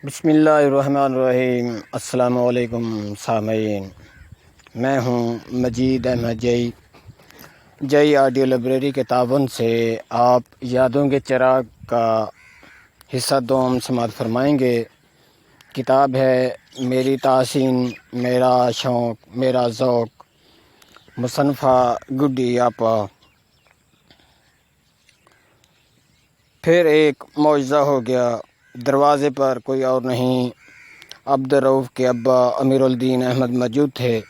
بسم اللہ الرحمن الرحیم۔ السلام علیکم سامعین، میں ہوں مجید احمد جئی آڈیو لائبریری کے تعاون سے آپ یادوں کے چراغ کا حصہ دوم سماعت فرمائیں گے۔ کتاب ہے میری تحسین میرا شوق میرا ذوق، مصنفہ گڈی آپا۔ پھر ایک معجزہ ہو گیا، دروازے پر کوئی اور نہیں، عبدالرؤف کے ابا امیر الدین احمد موجود تھے۔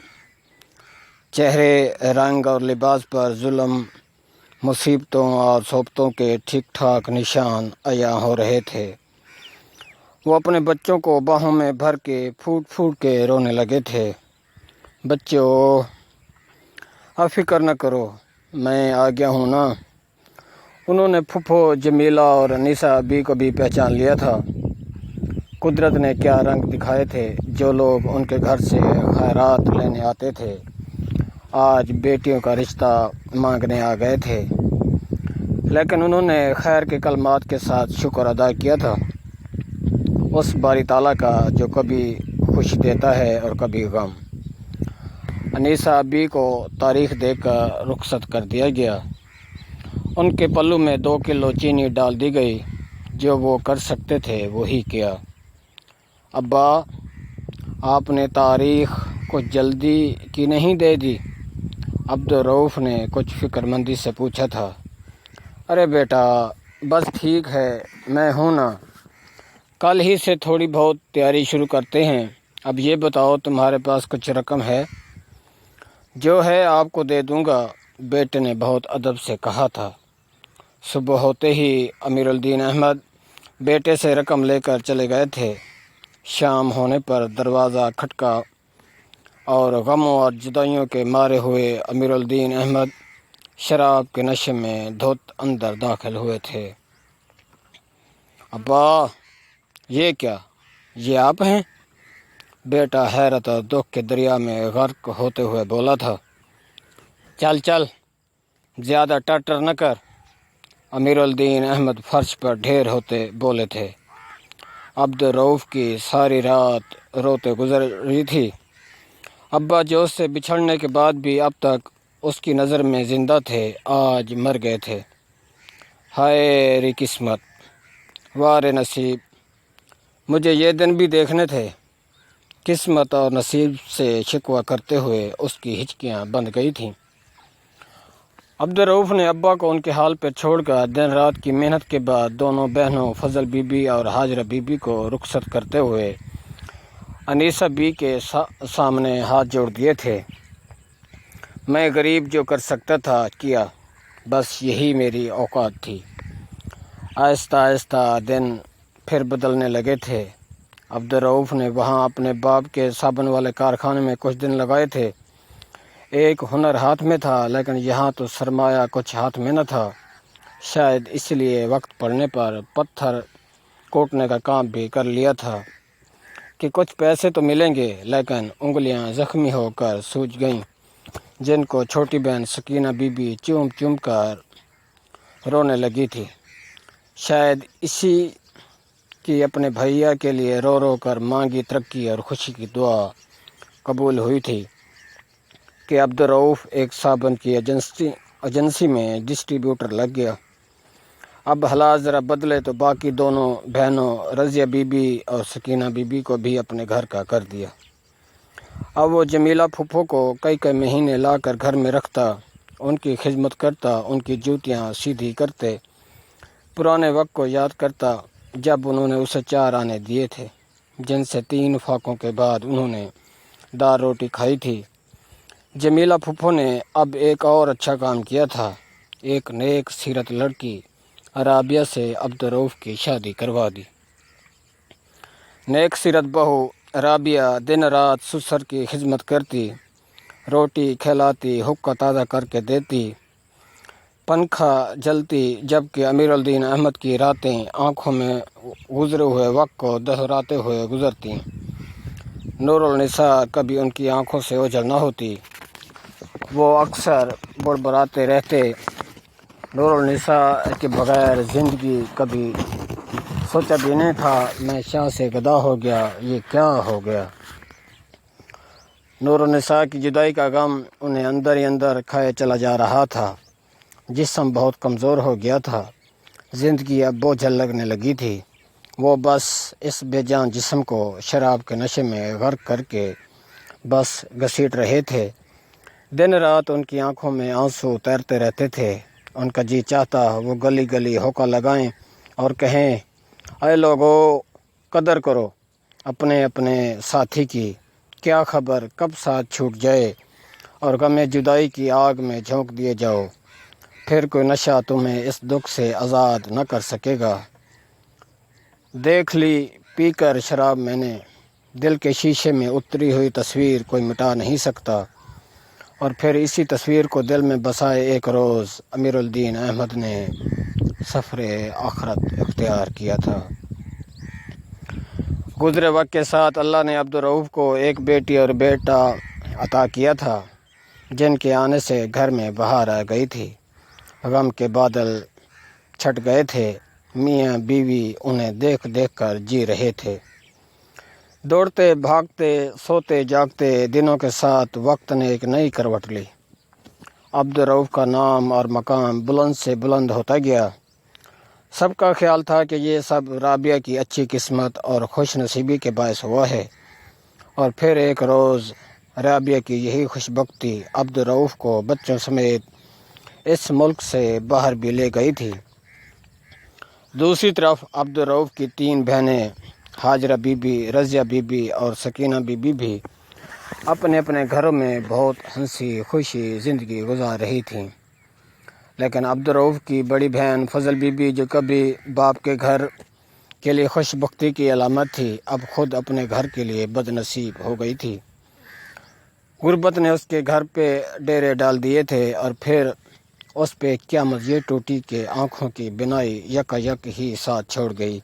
چہرے، رنگ اور لباس پر ظلم، مصیبتوں اور صحبتوں کے ٹھیک ٹھاک نشان عیاں ہو رہے تھے۔ وہ اپنے بچوں کو باہوں میں بھر کے پھوٹ پھوٹ کے رونے لگے تھے۔ بچوں، اب فکر نہ کرو، میں آ گیا ہوں نا۔ انہوں نے پھپھو جمیلہ اور انیسہ بی کو بھی پہچان لیا تھا۔ قدرت نے کیا رنگ دکھائے تھے، جو لوگ ان کے گھر سے خیرات لینے آتے تھے آج بیٹیوں کا رشتہ مانگنے آ گئے تھے، لیکن انہوں نے خیر کے کلمات کے ساتھ شکر ادا کیا تھا اس باری تعالیٰ کا جو کبھی خوشی دیتا ہے اور کبھی غم۔ انیسہ بی کو تاریخ دے کر رخصت کر دیا گیا۔ ان کے پلو میں 2 کلو چینی ڈال دی گئی۔ جو وہ کر سکتے تھے وہی کیا۔ ابا، آپ نے تاریخ کچھ جلدی کی نہیں دے دی؟ عبدالرؤف نے کچھ فکر مندی سے پوچھا تھا۔ ارے بیٹا، بس ٹھیک ہے، میں ہوں نا، کل ہی سے تھوڑی بہت تیاری شروع کرتے ہیں۔ اب یہ بتاؤ، تمہارے پاس کچھ رقم ہے؟ جو ہے آپ کو دے دوں گا، بیٹے نے بہت ادب سے کہا تھا۔ صبح ہوتے ہی امیر الدین احمد بیٹے سے رقم لے کر چلے گئے تھے۔ شام ہونے پر دروازہ کھٹکا اور غموں اور جدائیوں کے مارے ہوئے امیر الدین احمد شراب کے نشے میں دھت اندر داخل ہوئے تھے۔ ابا، یہ کیا، یہ آپ ہیں؟ بیٹا حیرت اور دکھ کے دریا میں غرق ہوتے ہوئے بولا تھا۔ چل چل، زیادہ ٹٹر نہ کر، امیر الدین احمد فرش پر ڈھیر ہوتے بولے تھے۔ عبدالرؤف کی ساری رات روتے گزر رہی تھی۔ ابا جو اس سے بچھڑنے کے بعد بھی اب تک اس کی نظر میں زندہ تھے، آج مر گئے تھے۔ ہائے ری قسمت، وارے نصیب، مجھے یہ دن بھی دیکھنے تھے۔ قسمت اور نصیب سے شکوہ کرتے ہوئے اس کی ہچکیاں بند گئی تھیں۔ عبدالرؤف نے ابا کو ان کے حال پر چھوڑ کر دن رات کی محنت کے بعد دونوں بہنوں فضل بی بی اور ہاجرہ بی بی کو رخصت کرتے ہوئے انیسہ بی کے سامنے ہاتھ جوڑ دیے تھے۔ میں غریب جو کر سکتا تھا کیا، بس یہی میری اوقات تھی۔ آہستہ آہستہ دن پھر بدلنے لگے تھے۔ عبدالرؤف نے وہاں اپنے باپ کے صابن والے کارخانے میں کچھ دن لگائے تھے۔ ایک ہنر ہاتھ میں تھا، لیکن یہاں تو سرمایہ کچھ ہاتھ میں نہ تھا۔ شاید اس لیے وقت پڑنے پر پتھر کوٹنے کا کام بھی کر لیا تھا کہ کچھ پیسے تو ملیں گے، لیکن انگلیاں زخمی ہو کر سوج گئیں، جن کو چھوٹی بہن سکینہ بی بی چوم چوم کر رونے لگی تھی۔ شاید اسی کی اپنے بھیا کے لیے رو رو کر مانگی ترقی اور خوشی کی دعا قبول ہوئی تھی کہ عبدالرؤف ایک صابن کی ایجنسی میں ڈسٹریبیوٹر لگ گیا۔ اب حالات ذرا بدلے تو باقی دونوں بہنوں رضیہ بی بی اور سکینہ بی بی کو بھی اپنے گھر کا کر دیا۔ اب وہ جمیلہ پھپھو کو کئی کئی مہینے لا کر گھر میں رکھتا، ان کی خدمت کرتا، ان کی جوتیاں سیدھی کرتے، پرانے وقت کو یاد کرتا جب انہوں نے اسے 4 آنے دیے تھے، جن سے 3 فاقوں کے بعد انہوں نے دال روٹی کھائی تھی۔ جمیلہ پھپھو نے اب ایک اور اچھا کام کیا تھا۔ ایک نیک سیرت لڑکی رابعہ سے عبدالرؤف کی شادی کروا دی۔ نیک سیرت بہو رابعہ دن رات سسر کی خدمت کرتی، روٹی کھلاتی، حقہ تازہ کر کے دیتی، پنکھا جلتی، جبکہ امیر الدین احمد کی راتیں آنکھوں میں گزرے ہوئے وقت کو دہراتے ہوئے گزرتی۔ نور النساء کبھی ان کی آنکھوں سے اوجھل نہ ہوتی۔ وہ اکثر بڑبڑاتے رہتے، نور النساء کے بغیر زندگی کبھی سوچا بھی نہیں تھا میں شاہ سے گدا ہو گیا، یہ کیا ہو گیا۔ نور النساء کی جدائی کا غم انہیں اندر ہی اندر کھائے چلا جا رہا تھا۔ جسم بہت کمزور ہو گیا تھا، زندگی اب بوجھل لگنے لگی تھی۔ وہ بس اس بے جان جسم کو شراب کے نشے میں غرق کر کے بس گھسیٹ رہے تھے۔ دن رات ان کی آنکھوں میں آنسو تیرتے رہتے تھے۔ ان کا جی چاہتا وہ گلی گلی ہوکا لگائیں اور کہیں، اے لوگو، قدر کرو اپنے اپنے ساتھی کی، کیا خبر کب ساتھ چھوٹ جائے اور غم جدائی کی آگ میں جھونک دیے جاؤ، پھر کوئی نشہ تمہیں اس دکھ سے آزاد نہ کر سکے گا۔ دیکھ لی پی کر شراب میں نے، دل کے شیشے میں اتری ہوئی تصویر کوئی مٹا نہیں سکتا۔ اور پھر اسی تصویر کو دل میں بسائے ایک روز امیر الدین احمد نے سفر آخرت اختیار کیا تھا۔ گزرے وقت کے ساتھ اللہ نے عبدالرؤف کو ایک بیٹی اور بیٹا عطا کیا تھا، جن کے آنے سے گھر میں بہار آ گئی تھی۔ غم کے بادل چھٹ گئے تھے۔ میاں بیوی انہیں دیکھ دیکھ کر جی رہے تھے۔ دوڑتے بھاگتے سوتے جاگتے دنوں کے ساتھ وقت نے ایک نئی کروٹ لی۔ عبدالرؤف کا نام اور مقام بلند سے بلند ہوتا گیا۔ سب کا خیال تھا کہ یہ سب رابعہ کی اچھی قسمت اور خوش نصیبی کے باعث ہوا ہے۔ اور پھر ایک روز رابعہ کی یہی خوش بختی عبدالرؤف کو بچوں سمیت اس ملک سے باہر بھی لے گئی تھی۔ دوسری طرف عبدالرؤف کی 3 بہنیں ہاجرہ بی بی، رضیہ بی بی اور سکینہ بی بی بھی اپنے اپنے گھروں میں بہت ہنسی خوشی زندگی گزار رہی تھیں۔ لیکن عبدالرؤف کی بڑی بہن فضل بی بی، جو کبھی باپ کے گھر کے لیے خوش بختی کی علامت تھی، اب خود اپنے گھر کے لیے بد نصیب ہو گئی تھی۔ غربت نے اس کے گھر پہ ڈیرے ڈال دیے تھے اور پھر اس پہ قیامت یہ ٹوٹی کہ آنکھوں کی بینائی یکا یک ہی ساتھ چھوڑ گئی۔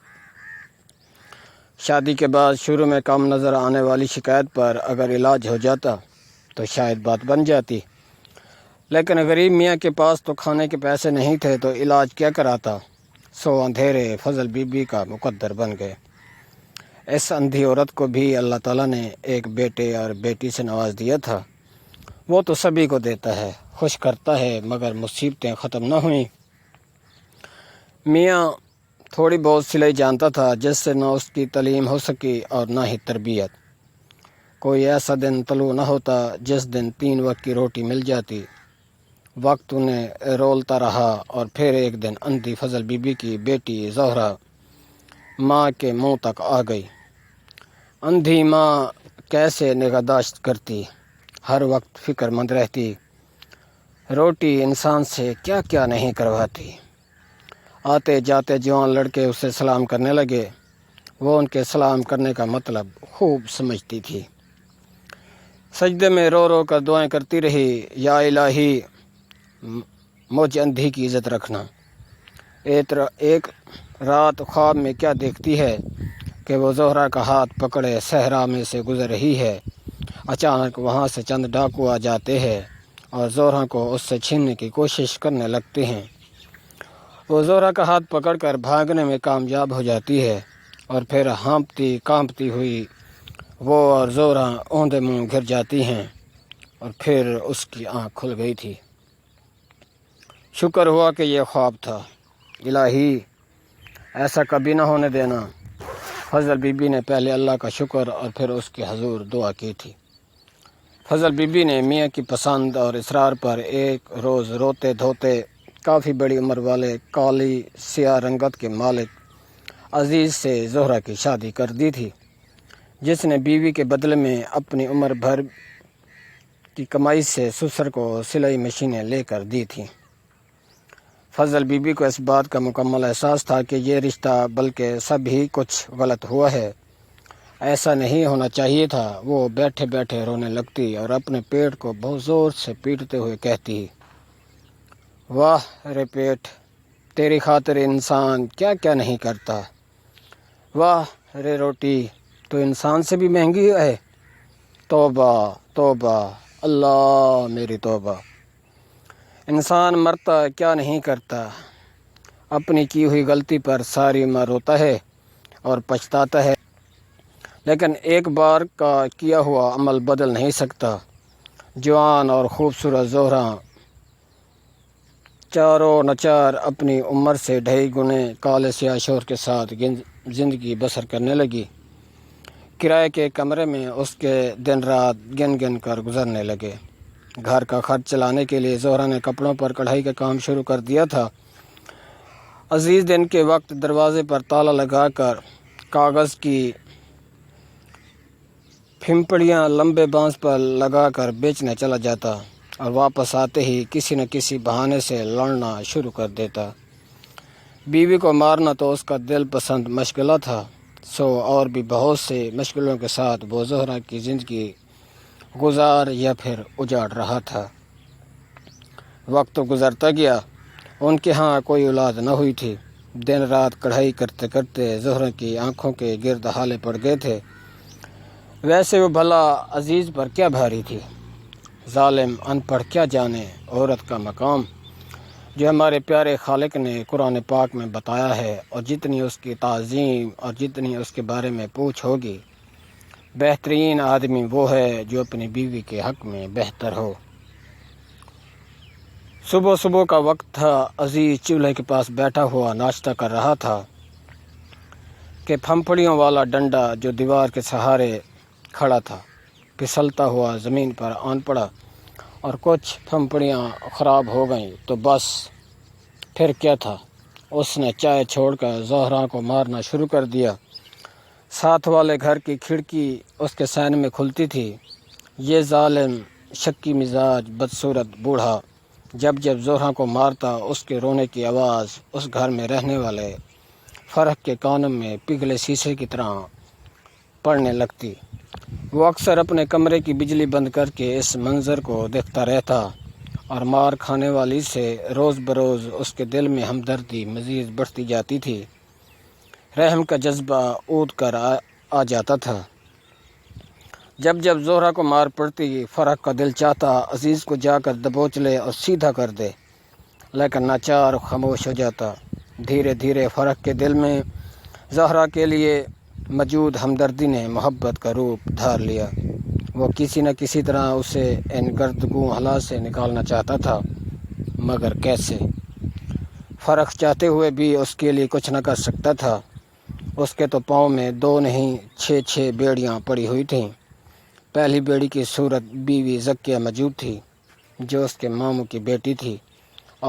شادی کے بعد شروع میں کم نظر آنے والی شکایت پر اگر علاج ہو جاتا تو شاید بات بن جاتی، لیکن غریب میاں کے پاس تو کھانے کے پیسے نہیں تھے تو علاج کیا کراتا، سو اندھیرے فضل بی بی کا مقدر بن گئے۔ اس اندھی عورت کو بھی اللہ تعالیٰ نے ایک بیٹے اور بیٹی سے نواز دیا تھا۔ وہ تو سبھی کو دیتا ہے، خوش کرتا ہے، مگر مصیبتیں ختم نہ ہوئیں۔ میاں تھوڑی بہت سلائی جانتا تھا، جس سے نہ اس کی تعلیم ہو سکی اور نہ ہی تربیت۔ کوئی ایسا دن طلوع نہ ہوتا جس دن 3 وقت کی روٹی مل جاتی۔ وقت انہیں رولتا رہا اور پھر ایک دن اندھی فضل بی بی کی بیٹی زہرہ ماں کے منہ تک آ گئی۔ اندھی ماں کیسے نگہداشت کرتی، ہر وقت فکر مند رہتی، روٹی انسان سے کیا کیا نہیں کرواتی۔ آتے جاتے جوان لڑکے اسے سلام کرنے لگے، وہ ان کے سلام کرنے کا مطلب خوب سمجھتی تھی۔ سجدے میں رو رو کر دعائیں کرتی رہی، یا الہی مجھ اندھی کی عزت رکھنا۔ ایک رات خواب میں کیا دیکھتی ہے کہ وہ زہرہ کا ہاتھ پکڑے صحرا میں سے گزر رہی ہے۔ اچانک وہاں سے چند ڈاکو آ جاتے ہیں اور زہرہ کو اس سے چھیننے کی کوشش کرنے لگتے ہیں۔ وہ زہرہ کا ہاتھ پکڑ کر بھاگنے میں کامیاب ہو جاتی ہے اور پھر ہانپتی کانپتی ہوئی وہ اور زہرہ اوندے منہ گر جاتی ہیں اور پھر اس کی آنکھ کھل گئی تھی۔ شکر ہوا کہ یہ خواب تھا، الہی ایسا کبھی نہ ہونے دینا۔ فضل بی بی نے پہلے اللہ کا شکر اور پھر اس کے حضور دعا کی تھی۔ فضل بی بی نے میاں کی پسند اور اصرار پر ایک روز روتے دھوتے کافی بڑی عمر والے کالی سیاہ رنگت کے مالک عزیز سے زہرہ کی شادی کر دی تھی، جس نے بیوی کے بدلے میں اپنی عمر بھر کی کمائی سے سسر کو سلائی مشینیں لے کر دی تھیں۔ فضل بی بی کو اس بات کا مکمل احساس تھا کہ یہ رشتہ بلکہ سب ہی کچھ غلط ہوا ہے، ایسا نہیں ہونا چاہیے تھا۔ وہ بیٹھے بیٹھے رونے لگتی اور اپنے پیٹ کو بہت زور سے پیٹتے ہوئے کہتی، واہ رے پیٹ، تیری خاطر انسان کیا کیا نہیں کرتا، واہ رے روٹی، تو انسان سے بھی مہنگی ہے، توبہ توبہ، اللہ میری توبہ۔ انسان مرتا کیا نہیں کرتا، اپنی کی ہوئی غلطی پر ساری عمر روتا ہے اور پچھتاتا ہے، لیکن ایک بار کا کیا ہوا عمل بدل نہیں سکتا۔ جوان اور خوبصورت زہرا چاروں نچار اپنی عمر سے 2.5 گنے کالے سیاہ شور کے ساتھ زندگی بسر کرنے لگی۔ کرائے کے کمرے میں اس کے دن رات گن گن کر گزرنے لگے۔ گھر کا خرچ چلانے کے لیے زہرا نے کپڑوں پر کڑھائی کا کام شروع کر دیا تھا۔ عزیز دن کے وقت دروازے پر تالا لگا کر کاغذ کی پھمپڑیاں لمبے بانس پر لگا کر بیچنے چلا جاتا اور واپس آتے ہی کسی نہ کسی بہانے سے لڑنا شروع کر دیتا۔ بیوی کو مارنا تو اس کا دل پسند مشغلہ تھا، سو اور بھی بہت سے مشغلوں کے ساتھ وہ زہرا کی زندگی گزار یا پھر اجاڑ رہا تھا۔ وقت گزرتا گیا، ان کے ہاں کوئی اولاد نہ ہوئی تھی۔ دن رات کڑھائی کرتے کرتے زہرا کی آنکھوں کے گرد ہالے پڑ گئے تھے۔ ویسے وہ بھلا عزیز پر کیا بھاری تھی؟ ظالم ان پڑھ کیا جانے عورت کا مقام، جو ہمارے پیارے خالق نے قرآن پاک میں بتایا ہے، اور جتنی اس کی تعظیم اور جتنی اس کے بارے میں پوچھ ہوگی، بہترین آدمی وہ ہے جو اپنی بیوی کے حق میں بہتر ہو۔ صبح صبح کا وقت تھا۔ عزیز چولہے کے پاس بیٹھا ہوا ناشتہ کر رہا تھا کہ پھمپڑیوں والا ڈنڈا جو دیوار کے سہارے کھڑا تھا پھسلتا ہوا زمین پر آن پڑا اور کچھ پھمپڑیاں خراب ہو گئیں تو بس پھر کیا تھا، اس نے چائے چھوڑ کر زہرا کو مارنا شروع کر دیا۔ ساتھ والے گھر کی کھڑکی اس کے سینے میں کھلتی تھی۔ یہ ظالم شکی مزاج بدصورت بوڑھا جب جب زہرا کو مارتا، اس کے رونے کی آواز اس گھر میں رہنے والے فرق کے کانوں میں پگھلے شیشے کی طرح پڑنے لگتی۔ وہ اکثر اپنے کمرے کی بجلی بند کر کے اس منظر کو دیکھتا رہتا اور مار کھانے والی سے روز بروز اس کے دل میں ہمدردی مزید بڑھتی جاتی تھی۔ رحم کا جذبہ اود کر آ جاتا تھا۔ جب جب زہرا کو مار پڑتی، فرح کا دل چاہتا عزیز کو جا کر دبوچ لے اور سیدھا کر دے، لیکن ناچار خاموش ہو جاتا۔ دھیرے دھیرے فرح کے دل میں زہرا کے لیے موجود ہمدردی نے محبت کا روپ دھار لیا۔ وہ کسی نہ کسی طرح اسے ان گردگوں حالات سے نکالنا چاہتا تھا، مگر کیسے؟ فرق چاہتے ہوئے بھی اس کے لیے کچھ نہ کر سکتا تھا۔ اس کے تو پاؤں میں 2 نہیں 6 بیڑیاں پڑی ہوئی تھیں۔ پہلی بیڑی کی صورت بیوی زکیہ موجود تھی، جو اس کے ماموں کی بیٹی تھی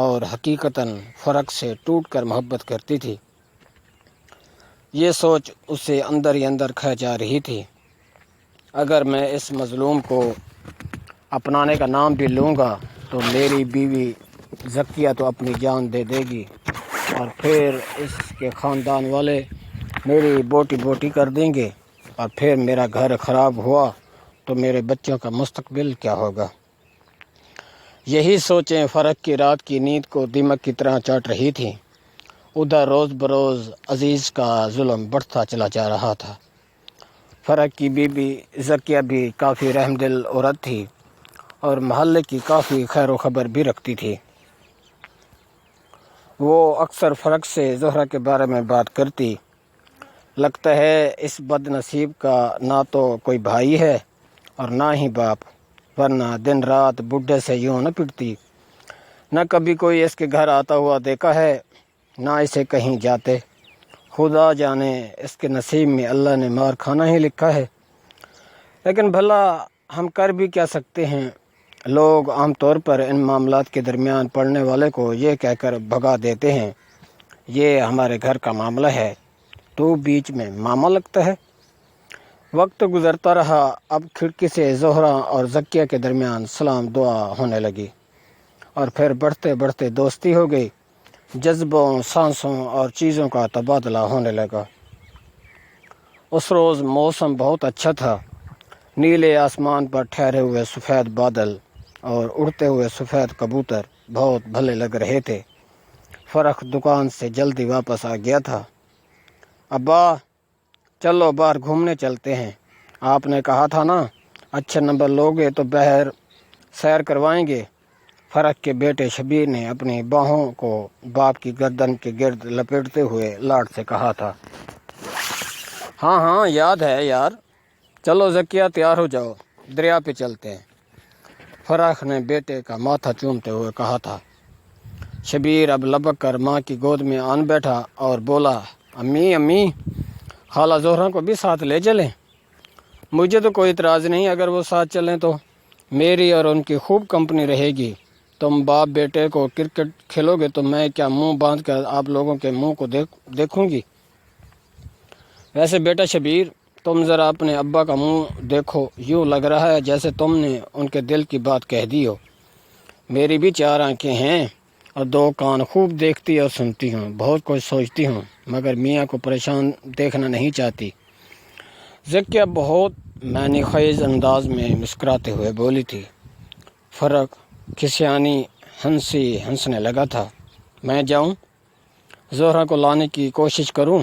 اور حقیقتاً فرق سے ٹوٹ کر محبت کرتی تھی۔ یہ سوچ اسے اندر ہی اندر کھا جا رہی تھی، اگر میں اس مظلوم کو اپنانے کا نام بھی لوں گا تو میری بیوی زکیہ تو اپنی جان دے دے گی، اور پھر اس کے خاندان والے میری بوٹی بوٹی کر دیں گے، اور پھر میرا گھر خراب ہوا تو میرے بچوں کا مستقبل کیا ہوگا؟ یہی سوچیں فرق کی رات کی نیند کو دیمک کی طرح چاٹ رہی تھیں۔ ادھر روز بروز عزیز کا ظلم بڑھتا چلا جا رہا تھا۔ فرق کی بیوی زکیہ بھی کافی رحم دل عورت تھی اور محلے کی کافی خیر و خبر بھی رکھتی تھی۔ وہ اکثر فرق سے زہرا کے بارے میں بات کرتی۔ لگتا ہے اس بد نصیب کا نہ تو کوئی بھائی ہے اور نہ ہی باپ، ورنہ دن رات بڈھے سے یوں نہ پٹتی۔ نہ کبھی کوئی اس کے گھر آتا ہوا دیکھا ہے، نہ اسے کہیں جاتے۔ خدا جانے اس کے نصیب میں اللہ نے مار کھانا ہی لکھا ہے۔ لیکن بھلا ہم کر بھی کیا سکتے ہیں؟ لوگ عام طور پر ان معاملات کے درمیان پڑنے والے کو یہ کہہ کر بھگا دیتے ہیں، یہ ہمارے گھر کا معاملہ ہے، تو بیچ میں ماما لگتا ہے۔ وقت گزرتا رہا۔ اب کھڑکی سے زہرا اور زکیہ کے درمیان سلام دعا ہونے لگی، اور پھر بڑھتے بڑھتے دوستی ہو گئی۔ جذبوں، سانسوں اور چیزوں کا تبادلہ ہونے لگا۔ اس روز موسم بہت اچھا تھا۔ نیلے آسمان پر ٹھہرے ہوئے سفید بادل اور اڑتے ہوئے سفید کبوتر بہت بھلے لگ رہے تھے۔ فرق دکان سے جلدی واپس آ گیا تھا۔ ابا چلو باہر گھومنے چلتے ہیں، آپ نے کہا تھا نا اچھے نمبر لوگے تو باہر سیر کروائیں گے۔ فرق کے بیٹے شبیر نے اپنی باہوں کو باپ کی گردن کے گرد لپیٹتے ہوئے لاڈ سے کہا تھا۔ ہاں ہاں یاد ہے یار، چلو زکیہ تیار ہو جاؤ، دریا پہ چلتے ہیں۔ فراق نے بیٹے کا ماتھا چومتے ہوئے کہا تھا۔ شبیر اب لبک کر ماں کی گود میں آن بیٹھا اور بولا، امی امی، خالہ زہرا کو بھی ساتھ لے چلیں؟ مجھے تو کوئی اعتراض نہیں اگر وہ ساتھ چلیں تو، میری اور ان کی خوب کمپنی رہے گی۔ تم باپ بیٹے کو کرکٹ کھیلو گے تو میں کیا منہ باندھ کر آپ لوگوں کے منہ کو دیکھوں گی؟ ویسے بیٹا شبیر، تم ذرا اپنے ابا کا منہ دیکھو، یوں لگ رہا ہے جیسے تم نے ان کے دل کی بات کہہ دی ہو۔ میری بھی 4 آنکھیں ہیں اور 2 کان، خوب دیکھتی اور سنتی ہوں، بہت کچھ سوچتی ہوں، مگر میاں کو پریشان دیکھنا نہیں چاہتی۔ زکیہ بہت معنی خیز انداز میں مسکراتے ہوئے بولی تھی۔ فرق کھسیانی ہنسنے لگا تھا۔ میں جاؤں، زہرا کو لانے کی کوشش کروں؟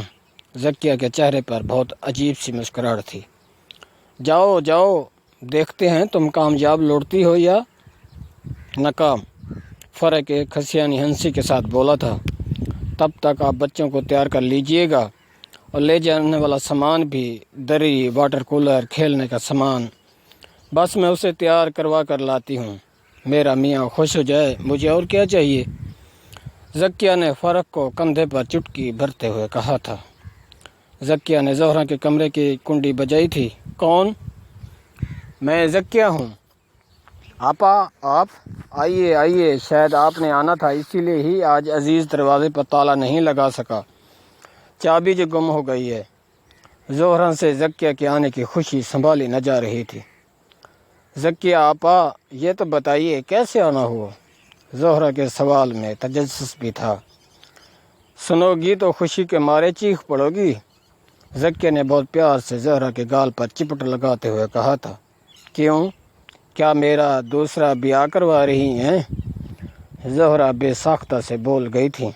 زکیہ کے چہرے پر بہت عجیب سی مسکراہٹ تھی۔ جاؤ جاؤ، دیکھتے ہیں تم کامیاب لوٹتی ہو یا ناکام، فرق ایک کھسیانی ہنسی کے ساتھ بولا تھا۔ تب تک آپ بچوں کو تیار کر لیجئے گا اور لے جانے والا سامان بھی، دری، واٹر کولر، کھیلنے کا سامان، بس میں اسے تیار کروا کر لاتی ہوں، میرا میاں خوش ہو جائے، مجھے اور کیا چاہیے؟ زکیہ نے فرق کو کندھے پر چٹکی بھرتے ہوئے کہا تھا۔ زکیہ نے زہرا کے کمرے کی کنڈی بجائی تھی۔ کون؟ میں زکیہ ہوں۔ آپا، آپ آئیے آئیے، شاید آپ نے آنا تھا، اسی لیے ہی آج عزیز دروازے پر تالا نہیں لگا سکا، چابی جو گم ہو گئی ہے۔ زہرا سے زکیہ کے آنے کی خوشی سنبھالی نہ جا رہی تھی۔ زکیہ آپا، یہ تو بتائیے کیسے آنا ہوا؟ زہرا کے سوال میں تجسس بھی تھا۔ سنو گی تو خوشی کے مارے چیخ پڑو گی، زکیہ نے بہت پیار سے زہرا کے گال پر چپٹ لگاتے ہوئے کہا تھا۔ کیوں؟ کیا میرا دوسرا بیاہ کروا رہی ہیں؟ زہرا بے ساختہ سے بول گئی تھی۔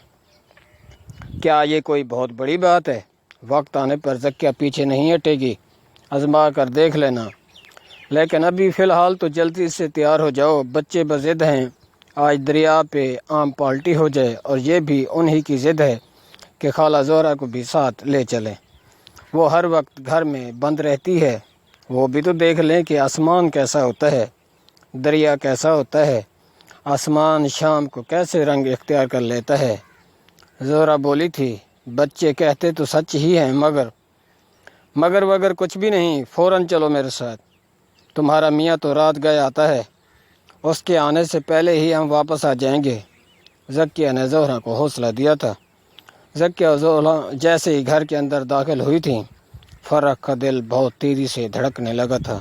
کیا یہ کوئی بہت بڑی بات ہے؟ وقت آنے پر زکیہ پیچھے نہیں ہٹے گی، آزما کر دیکھ لینا، لیکن ابھی فی الحال تو جلدی سے تیار ہو جاؤ، بچے بضد ہیں، آج دریا پہ عام پالٹی ہو جائے، اور یہ بھی انہی کی ضد ہے کہ خالہ زہرا کو بھی ساتھ لے چلیں۔ وہ ہر وقت گھر میں بند رہتی ہے، وہ بھی تو دیکھ لیں کہ آسمان کیسا ہوتا ہے، دریا کیسا ہوتا ہے، آسمان شام کو کیسے رنگ اختیار کر لیتا ہے۔ زہرا بولی تھی، بچے کہتے تو سچ ہی ہیں، مگر وگر کچھ بھی نہیں، فوراً چلو میرے ساتھ، تمہارا میاں تو رات گئے آتا ہے، اس کے آنے سے پہلے ہی ہم واپس آ جائیں گے۔ زکیہ نے زہرا کو حوصلہ دیا تھا۔ زکیہ اور زہرا جیسے ہی گھر کے اندر داخل ہوئی تھیں، فرق کا دل بہت تیزی سے دھڑکنے لگا تھا۔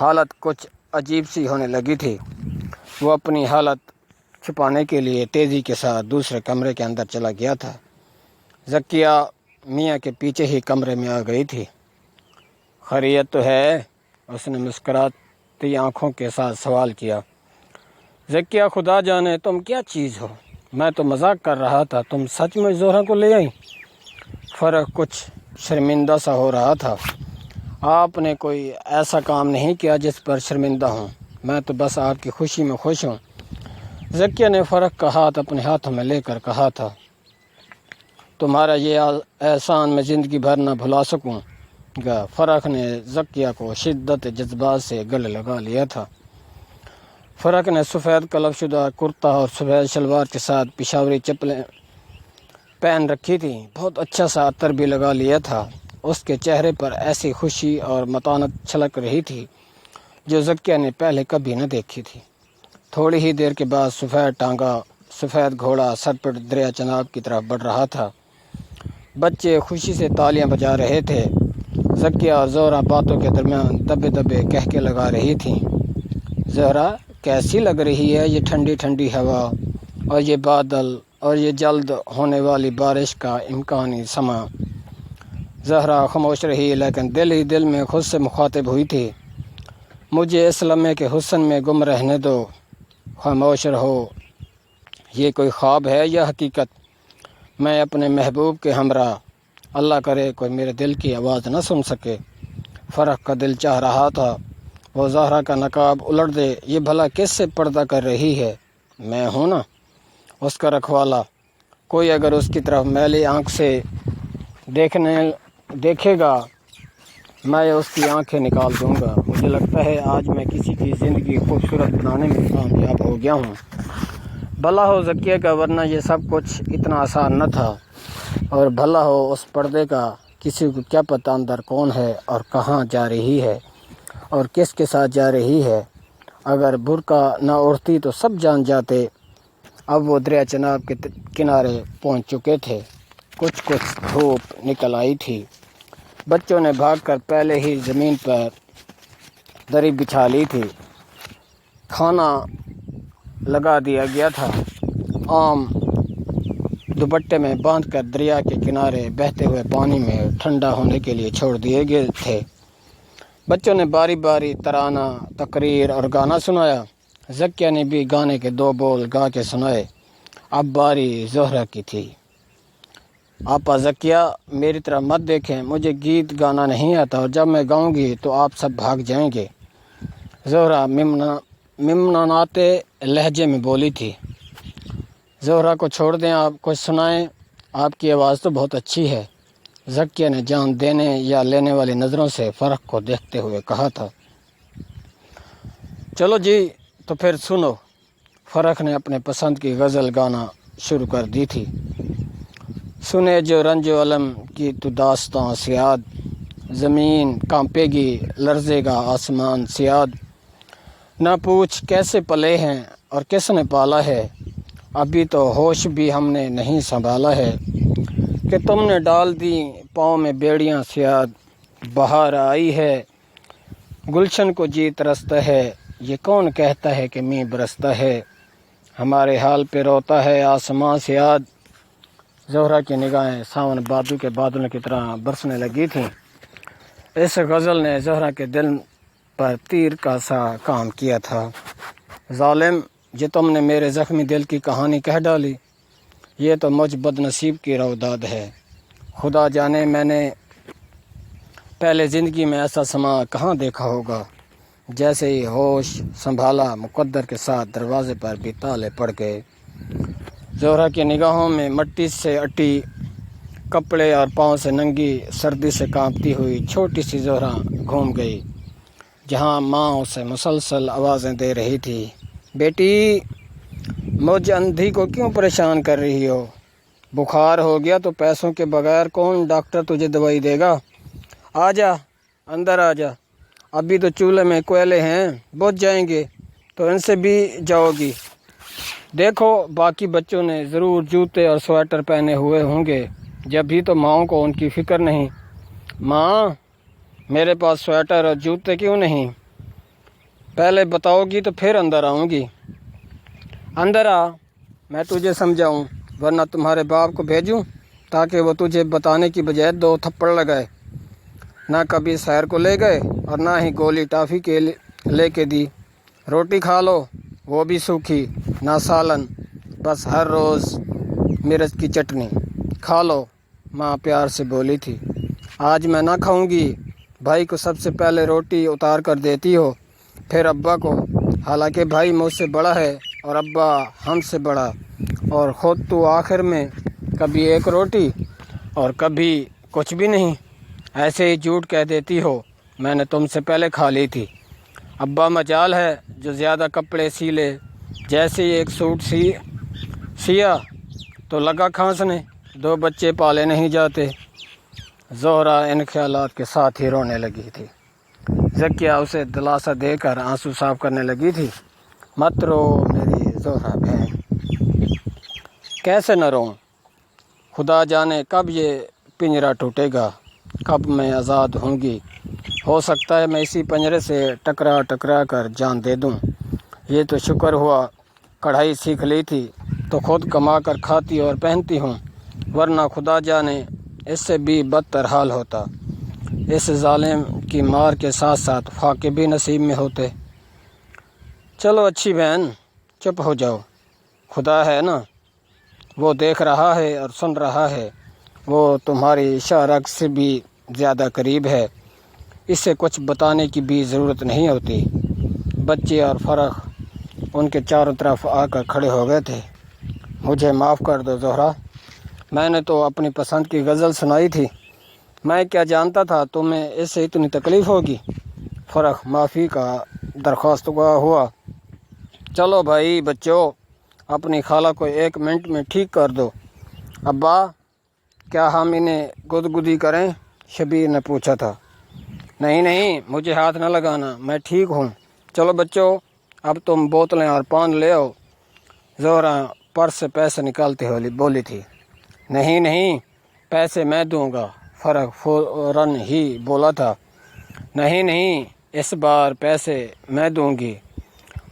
حالت کچھ عجیب سی ہونے لگی تھی۔ وہ اپنی حالت چھپانے کے لیے تیزی کے ساتھ دوسرے کمرے کے اندر چلا گیا تھا۔ زکیہ میاں کے پیچھے ہی کمرے میں آ گئی تھی۔ خیریت تو ہے؟ اس نے مسکراتی آنکھوں کے ساتھ سوال کیا۔ زکیہ، خدا جانے تم کیا چیز ہو، میں تو مذاق کر رہا تھا، تم سچ میں زہرا کو لے آئی؟ فرق کچھ شرمندہ سا ہو رہا تھا۔ آپ نے کوئی ایسا کام نہیں کیا جس پر شرمندہ ہوں، میں تو بس آپ کی خوشی میں خوش ہوں۔ زکیہ نے فرق کا ہاتھ اپنے ہاتھوں میں لے کر کہا تھا۔ تمہارا یہ احسان میں زندگی بھر نہ بھلا سکوں گا۔ فرق نے زکیہ کو شدت جذبات سے گلے لگا لیا تھا۔ فرق نے سفید کلف شدہ کرتا اور سفید شلوار کے ساتھ پشاوری چپلیں پہن رکھی تھی، بہت اچھا سا عطر بھی لگا لیا تھا۔ اس کے چہرے پر ایسی خوشی اور متانت چھلک رہی تھی جو زکیہ نے پہلے کبھی نہ دیکھی تھی۔ تھوڑی ہی دیر کے بعد سفید ٹانگا سفید گھوڑا سرپٹ دریا چناب کی طرف بڑھ رہا تھا۔ بچے خوشی سے تالیاں بجا رہے تھے۔ زکیہ اور زہرا باتوں کے درمیان دبے دبے کہکے لگا رہی تھیں۔ زہرا، کیسی لگ رہی ہے یہ ٹھنڈی ٹھنڈی ہوا اور یہ بادل اور یہ جلد ہونے والی بارش کا امکانی سما؟ زہرا خاموش رہی، لیکن دل ہی دل میں خود سے مخاطب ہوئی تھی۔ مجھے اس لمحے کے حسن میں گم رہنے دو، خاموش رہو، یہ کوئی خواب ہے یا حقیقت؟ میں اپنے محبوب کے ہمراہ، اللہ کرے کوئی میرے دل کی آواز نہ سن سکے۔ فرق کا دل چاہ رہا تھا وہ زہرا کا نقاب الٹ دے، یہ بھلا کس سے پردہ کر رہی ہے؟ میں ہوں نا اس کا رکھوالا، کوئی اگر اس کی طرف میلی آنکھ سے دیکھنے دیکھے گا میں اس کی آنکھیں نکال دوں گا۔ مجھے لگتا ہے آج میں کسی کی زندگی خوبصورت بنانے میں کامیاب ہو گیا ہوں۔ بھلا ہو ذکیہ کا، ورنہ یہ سب کچھ اتنا آسان نہ تھا۔ اور بھلا ہو اس پردے کا، کسی کو کیا پتہ اندر کون ہے اور کہاں جا رہی ہے اور کس کے ساتھ جا رہی ہے۔ اگر برقع نہ اڑتی تو سب جان جاتے۔ اب وہ دریا چناب کے کنارے پہنچ چکے تھے۔ کچھ دھوپ نکل آئی تھی۔ بچوں نے بھاگ کر پہلے ہی زمین پر دری بچھا لی تھی۔ کھانا لگا دیا گیا تھا۔ عام دوپٹے میں باندھ کر دریا کے کنارے بہتے ہوئے پانی میں ٹھنڈا ہونے کے لیے چھوڑ دیے گئے تھے۔ بچوں نے باری باری ترانہ، تقریر اور گانا سنایا۔ ذکیہ نے بھی گانے کے 2 بول گا کے سنائے۔ اب باری زہرہ کی تھی۔ آپا ذکیہ، میری طرف مت دیکھیں، مجھے گیت گانا نہیں آتا اور جب میں گاؤں گی تو آپ سب بھاگ جائیں گے، زہرہ ممنوناتے لہجے میں بولی تھی۔ زہرہ کو چھوڑ دیں، آپ کچھ سنائیں، آپ کی آواز تو بہت اچھی ہے، ذکیہ نے جان دینے یا لینے والی نظروں سے فرق کو دیکھتے ہوئے کہا تھا۔ چلو جی تو پھر سنو۔ فرق نے اپنے پسند کی غزل گانا شروع کر دی تھی۔ سنے جو رنج و علم کی تو داستاں سیاد، زمین کانپے گی لرزے گا آسمان سیاد، نہ پوچھ کیسے پلے ہیں اور کس نے پالا ہے، ابھی تو ہوش بھی ہم نے نہیں سنبھالا ہے، کہ تم نے ڈال دی پاؤں میں بیڑیاں سیاد، بہار آئی ہے گلشن کو جی ترستا ہے، یہ کون کہتا ہے کہ مینہ برستا ہے، ہمارے حال پہ روتا ہے آسماں سیاد۔ زہرہ کی نگاہیں ساون بادل کے بادلوں کی طرح برسنے لگی تھیں۔ اس غزل نے زہرہ کے دل پر تیر کا سا کام کیا تھا۔ ظالم، یہ تم نے میرے زخمی دل کی کہانی کہہ ڈالی، یہ تو مجھ بد نصیب کی روداد ہے، خدا جانے میں نے پہلے زندگی میں ایسا سما کہاں دیکھا ہوگا۔ جیسے ہی ہوش سنبھالا مقدر کے ساتھ دروازے پر بھی تالے پڑ گئے۔ زہرہ کی نگاہوں میں مٹی سے اٹی کپڑے اور پاؤں سے ننگی، سردی سے کانپتی ہوئی چھوٹی سی زہرہ گھوم گئی، جہاں ماں اسے مسلسل آوازیں دے رہی تھی، بیٹی مجھ اندھی کو کیوں پریشان کر رہی ہو، بخار ہو گیا تو پیسوں کے بغیر کون ڈاکٹر تجھے دوائی دے گا، آ جا اندر آ جا، ابھی تو چولہے میں کوئلے ہیں، بجھ جائیں گے تو ان سے بھی جاؤ گی، دیکھو باقی بچوں نے ضرور جوتے اور سویٹر پہنے ہوئے ہوں گے، جب بھی تو ماؤں کو ان کی فکر نہیں، ماں میرے پاس سویٹر اور جوتے کیوں نہیں، پہلے بتاؤ گی تو پھر اندر آؤں گی، اندر آ میں تجھے سمجھاؤں، ورنہ تمہارے باپ کو بھیجوں تاکہ وہ تجھے بتانے کی بجائے 2 تھپڑ لگائے، نہ کبھی سیر کو لے گئے اور نہ ہی گولی ٹافی کے لے کے دی، روٹی کھا لو وہ بھی سوکھی، نہ سالن، بس ہر روز مرچ کی چٹنی کھا لو، ماں پیار سے بولی تھی۔ آج میں نہ کھاؤں گی، بھائی کو سب سے پہلے روٹی اتار کر دیتی ہو، پھر ابا کو، حالانکہ بھائی مجھ سے بڑا ہے اور ابا ہم سے بڑا، اور خود تو آخر میں کبھی 1 روٹی اور کبھی کچھ بھی نہیں، ایسے ہی جھوٹ کہہ دیتی ہو، میں نے تم سے پہلے کھا لی تھی، ابا مجال ہے جو زیادہ کپڑے سی لے، جیسے ہی 1 سوٹ سیا تو لگا کھانسنے، 2 بچے پالے نہیں جاتے۔ زہرہ ان خیالات کے ساتھ ہی رونے لگی تھی۔ ذکیہ اسے دلاسا دے کر آنسو صاف کرنے لگی تھی۔ مت رو میری زہرہ بہن، کیسے نہ روؤں، خدا جانے کب یہ پنجرا ٹوٹے گا، کب میں آزاد ہوں گی، ہو سکتا ہے میں اسی پنجرے سے ٹکرا کر جان دے دوں، یہ تو شکر ہوا کڑھائی سیکھ لی تھی تو خود کما کر کھاتی اور پہنتی ہوں، ورنہ خدا جانے اس سے بھی بدتر حال ہوتا، اس ظالم کی مار کے ساتھ ساتھ فاقے بھی نصیب میں ہوتے۔ چلو اچھی بہن چپ ہو جاؤ، خدا ہے نا، وہ دیکھ رہا ہے اور سن رہا ہے، وہ تمہاری اشارہ سے بھی زیادہ قریب ہے، اسے کچھ بتانے کی بھی ضرورت نہیں ہوتی۔ بچے اور فرق ان کے چاروں طرف آ کر کھڑے ہو گئے تھے۔ مجھے معاف کر دو زہرہ، میں نے تو اپنی پسند کی غزل سنائی تھی، میں کیا جانتا تھا تمہیں اس سے اتنی تکلیف ہوگی۔ فرق معافی کا درخواست ہوا۔ چلو بھائی بچوں، اپنی خالہ کو 1 منٹ میں ٹھیک کر دو۔ ابا، کیا ہم انہیں گدگدی کریں؟ شبیر نے پوچھا تھا۔ نہیں نہیں، مجھے ہاتھ نہ لگانا، میں ٹھیک ہوں۔ چلو بچوں، اب تم بوتلیں اور پان لے آؤ۔ زہرا پرس سے پیسے نکالتے ہوئے بولی تھی۔ نہیں نہیں، پیسے میں دوں گا، فرق فوراً ہی بولا تھا۔ نہیں نہیں، اس بار پیسے میں دوں گی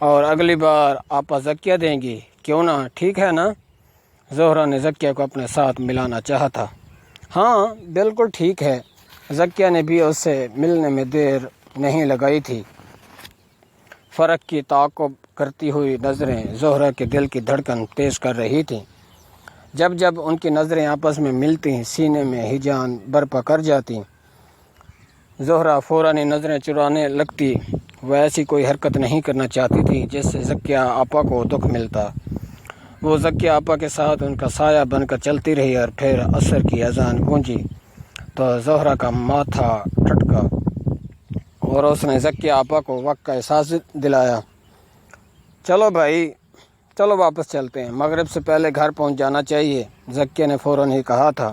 اور اگلی بار آپا زکیہ دیں گی، کیوں نہ، ٹھیک ہے نا؟ زہرا نے زکیہ کو اپنے ساتھ ملانا چاہا تھا۔ ہاں بالکل ٹھیک ہے۔ زکیہ نے بھی اس سے ملنے میں دیر نہیں لگائی تھی۔ فرق کی تعاقب کرتی ہوئی نظریں زہرا کے دل کی دھڑکن تیز کر رہی تھیں۔ جب جب ان کی نظریں آپس میں ملتی سینے میں ہی جان برپا کر جاتی۔ زہرا فوراً نظریں چرانے لگتی۔ وہ ایسی کوئی حرکت نہیں کرنا چاہتی تھی جس سے زکیہ آپا کو دکھ ملتا۔ وہ زکیہ آپا کے ساتھ ان کا سایہ بن کر چلتی رہی اور پھر عصر کی اذان گونجی تو زہرا کا ماتھا ٹھٹکا اور اس نے زکیہ آپا کو وقت کا احساس دلایا۔ چلو بھائی، چلو واپس چلتے ہیں، مغرب سے پہلے گھر پہنچ جانا چاہیے، زکیہ نے فوراً ہی کہا تھا۔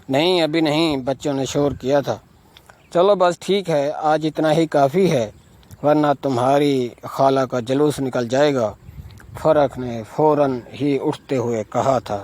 نہیں ابھی نہیں، بچوں نے شور کیا تھا۔ چلو بس ٹھیک ہے، آج اتنا ہی کافی ہے، ورنہ تمہاری خالہ کا جلوس نکل جائے گا، فرق نے فوراً ہی اٹھتے ہوئے کہا تھا۔